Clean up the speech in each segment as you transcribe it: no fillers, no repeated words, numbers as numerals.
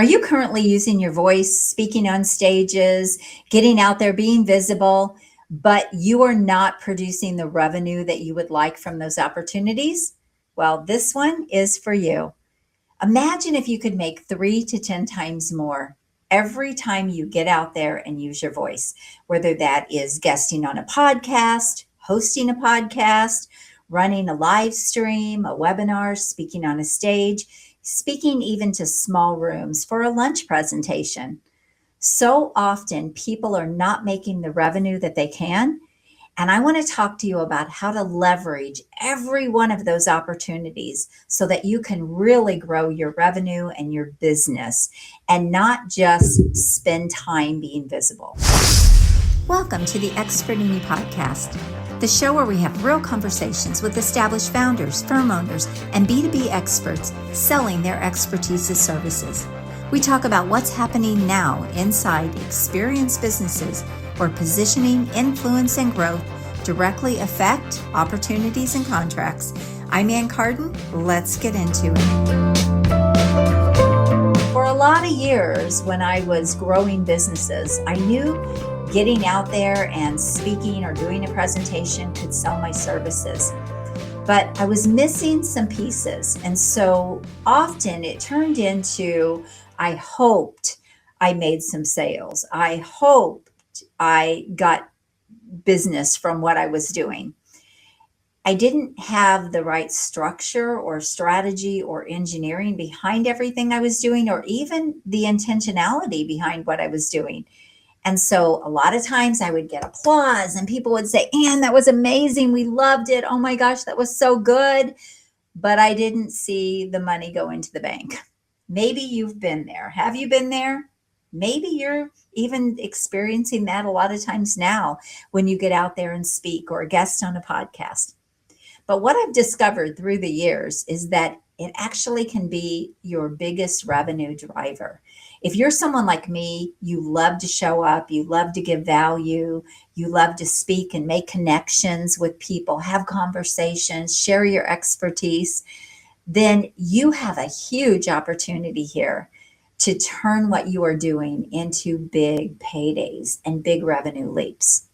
Are you currently using your voice, speaking on stages, getting out there, being visible, but you are not producing the revenue that you would like from those opportunities? Well, this one is for you. Imagine if you could make 3 to 10 times more every time you get out there and use your voice, whether that is guesting on a podcast, hosting a podcast, running a live stream, a webinar, speaking on a stage, speaking even to small rooms for a lunch presentation. So often people are not making the revenue that they can. And I want to talk to you about how to leverage every one of those opportunities so that you can really grow your revenue and your business and not just spend time being visible. Welcome to the Expertini Podcast, the show where we have real conversations with established founders, firm owners, and B2B experts selling their expertise as services. We talk about what's happening now inside experienced businesses where positioning, influence, and growth directly affect opportunities and contracts. I'm Ann Carden. Let's get into it. For a lot of years, when I was growing businesses, I knew getting out there and speaking or doing a presentation could sell my services. But I was missing some pieces. And so often it turned into, I hoped I made some sales. I hoped I got business from what I was doing. I didn't have the right structure or strategy or engineering behind everything I was doing, or even the intentionality behind what I was doing. And so a lot of times I would get applause and people would say, Ann, that was amazing. We loved it. Oh my gosh, that was so good. But I didn't see the money go into the bank. Maybe you've been there. Have you been there? Maybe you're even experiencing that a lot of times now when you get out there and speak or guest on a podcast. But what I've discovered through the years is that it actually can be your biggest revenue driver. If you're someone like me, you love to show up, you love to give value, you love to speak and make connections with people, have conversations, share your expertise, then you have a huge opportunity here to turn what you are doing into big paydays and big revenue leaps.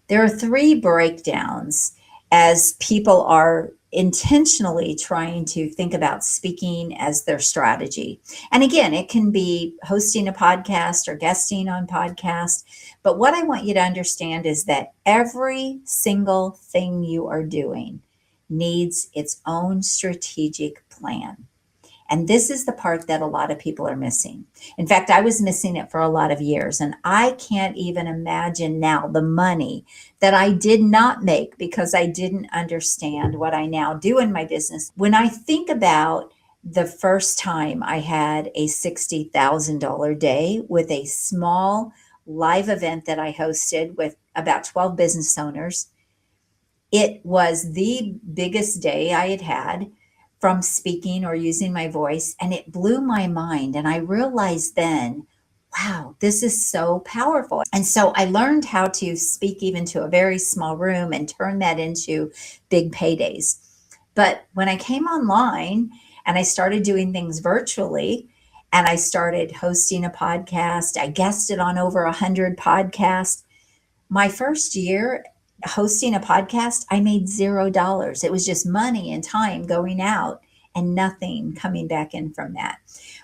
There are 3 breakdowns as people are intentionally trying to think about speaking as their strategy. And again, it can be hosting a podcast or guesting on podcasts. But what I want you to understand is that every single thing you are doing needs its own strategic plan. And this is the part that a lot of people are missing. In fact, I was missing it for a lot of years. And I can't even imagine now the money that I did not make because I didn't understand what I now do in my business. When I think about the first time I had a $60,000 day with a small live event that I hosted with about 12 business owners, it was the biggest day I had had from speaking or using my voice, and it blew my mind. And I realized then, wow, this is so powerful. And so I learned how to speak even to a very small room and turn that into big paydays. But when I came online and I started doing things virtually, and I started hosting a podcast, I guested on over 100 podcasts. My first year hosting a podcast, I made $0. It was just money and time going out and nothing coming back in from that.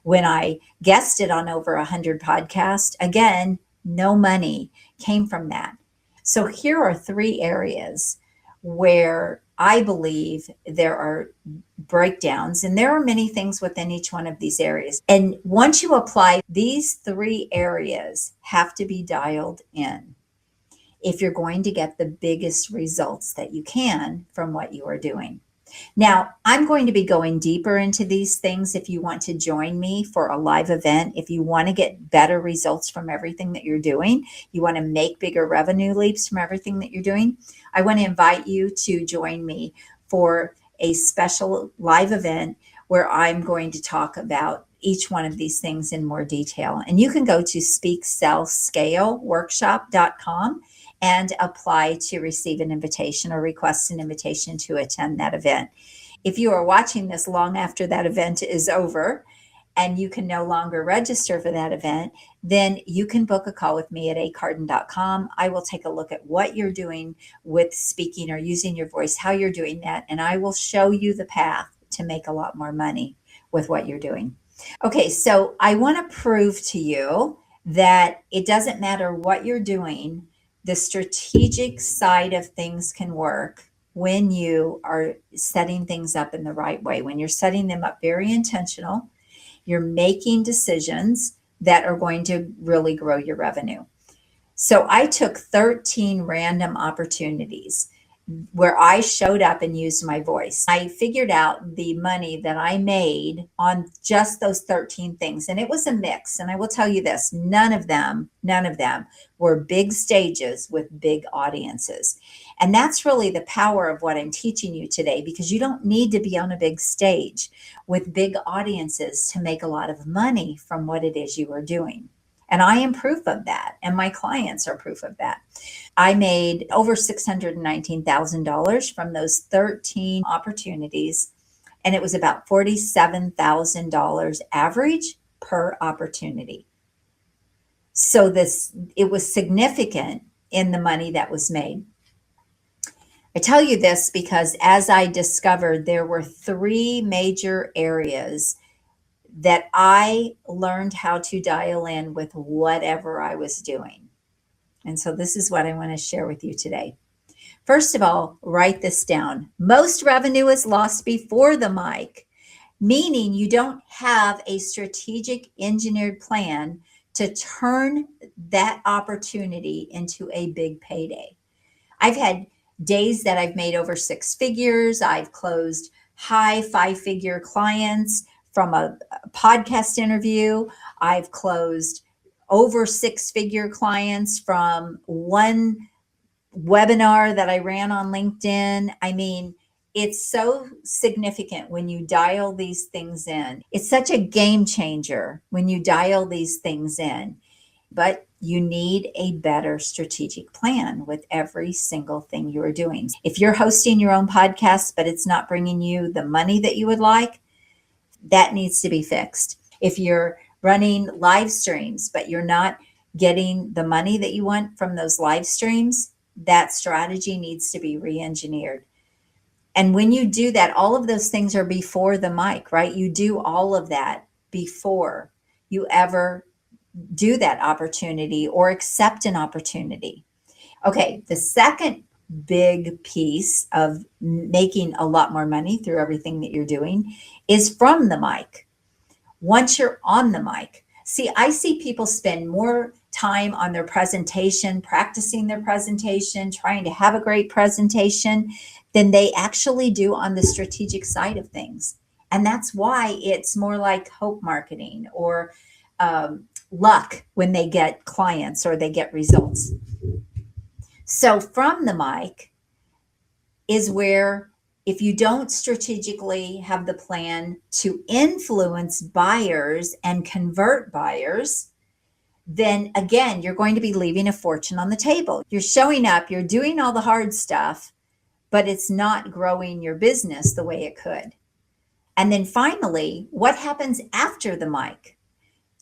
When I guested on over 100 podcasts, again, no money came from that. So here are 3 areas where I believe there are breakdowns, and there are many things within each one of these areas. And once you apply, these 3 areas have to be dialed in if you're going to get the biggest results that you can from what you are doing. Now, I'm going to be going deeper into these things if you want to join me for a live event. If you want to get better results from everything that you're doing, you want to make bigger revenue leaps from everything that you're doing, I want to invite you to join me for a special live event where I'm going to talk about each one of these things in more detail. And you can go to speaksellscaleworkshop.com and apply to receive an invitation or request an invitation to attend that event. If you are watching this long after that event is over and you can no longer register for that event, then you can book a call with me at acarden.com. I will take a look at what you're doing with speaking or using your voice, how you're doing that, and I will show you the path to make a lot more money with what you're doing. Okay, so I want to prove to you that it doesn't matter what you're doing, the strategic side of things can work when you are setting things up in the right way, when you're setting them up very intentional, you're making decisions that are going to really grow your revenue. So I took 13 random opportunities where I showed up and used my voice. I figured out the money that I made on just those 13 things. And it was a mix. And I will tell you this, none of them were big stages with big audiences. And that's really the power of what I'm teaching you today, because you don't need to be on a big stage with big audiences to make a lot of money from what it is you are doing. And I am proof of that. And my clients are proof of that. I made over $619,000 from those 13 opportunities. And it was about $47,000 average per opportunity. So it was significant in the money that was made. I tell you this because as I discovered, there were 3 major areas that I learned how to dial in with whatever I was doing. And so this is what I want to share with you today. First of all, write this down. Most revenue is lost before the mic, meaning you don't have a strategic engineered plan to turn that opportunity into a big payday. I've had days that I've made over 6 figures. I've closed high 5-figure clients from a podcast interview. I've closed over 6-figure clients from one webinar that I ran on LinkedIn. I mean, it's so significant when you dial these things in. It's such a game changer when you dial these things in. But you need a better strategic plan with every single thing you are doing. If you're hosting your own podcast, but it's not bringing you the money that you would like, that needs to be fixed. If you're running live streams, but you're not getting the money that you want from those live streams, that strategy needs to be re-engineered. And when you do that, all of those things are before the mic, right? You do all of that before you ever do that opportunity or accept an opportunity. Okay, the second big piece of making a lot more money through everything that you're doing is from the mic. Once you're on the mic, I see people spend more time on their presentation, practicing their presentation, trying to have a great presentation than they actually do on the strategic side of things. And that's why it's more like hope marketing or luck when they get clients or they get results. So from the mic is where, if you don't strategically have the plan to influence buyers and convert buyers, then again, you're going to be leaving a fortune on the table. You're showing up, you're doing all the hard stuff, but it's not growing your business the way it could. And then finally, what happens after the mic?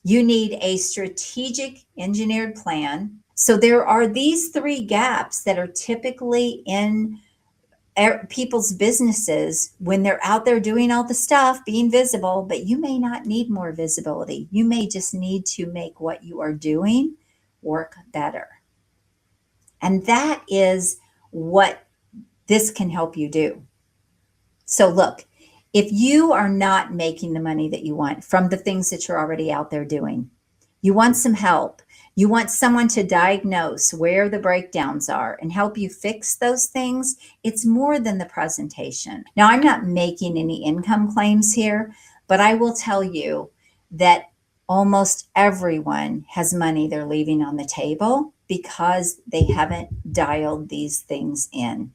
You need a strategic engineered plan. So there are these 3 gaps that are typically in people's businesses when they're out there doing all the stuff, being visible, but you may not need more visibility. You may just need to make what you are doing work better. And that is what this can help you do. So look, if you are not making the money that you want from the things that you're already out there doing, you want some help. You want someone to diagnose where the breakdowns are and help you fix those things. It's more than the presentation. Now, I'm not making any income claims here, but I will tell you that almost everyone has money they're leaving on the table because they haven't dialed these things in.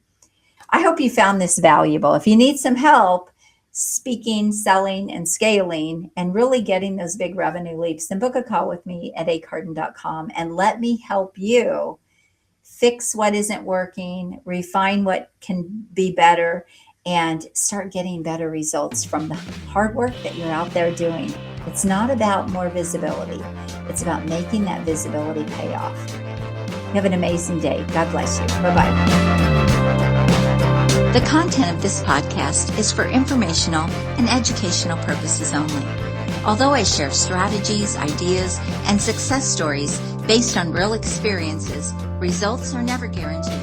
I hope you found this valuable. If you need some help speaking, selling, and scaling, and really getting those big revenue leaps, then book a call with me at acarden.com and let me help you fix what isn't working, refine what can be better, and start getting better results from the hard work that you're out there doing. It's not about more visibility. It's about making that visibility pay off. Have an amazing day. God bless you. Bye-bye. The content of this podcast is for informational and educational purposes only. Although I share strategies, ideas, and success stories based on real experiences, results are never guaranteed.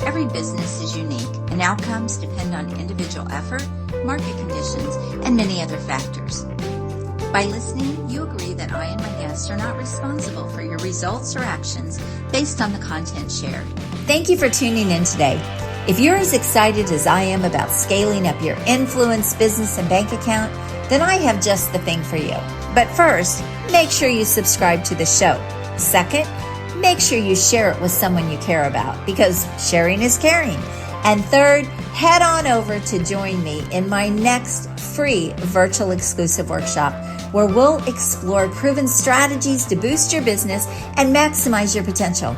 Every business is unique, and outcomes depend on individual effort, market conditions, and many other factors. By listening, you agree that I and my guests are not responsible for your results or actions based on the content shared. Thank you for tuning in today. If you're as excited as I am about scaling up your influence, business, and bank account, then I have just the thing for you. But first, make sure you subscribe to the show. Second, make sure you share it with someone you care about, because sharing is caring. And third, head on over to join me in my next free virtual exclusive workshop, where we'll explore proven strategies to boost your business and maximize your potential.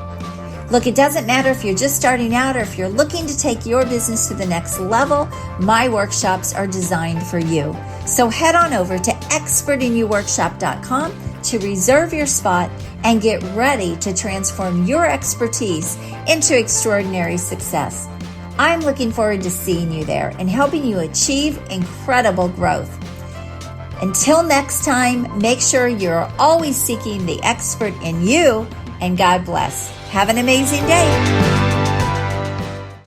Look, it doesn't matter if you're just starting out or if you're looking to take your business to the next level, my workshops are designed for you. So head on over to expertinyouworkshop.com to reserve your spot and get ready to transform your expertise into extraordinary success. I'm looking forward to seeing you there and helping you achieve incredible growth. Until next time, make sure you're always seeking the expert in you, and God bless. Have an amazing day.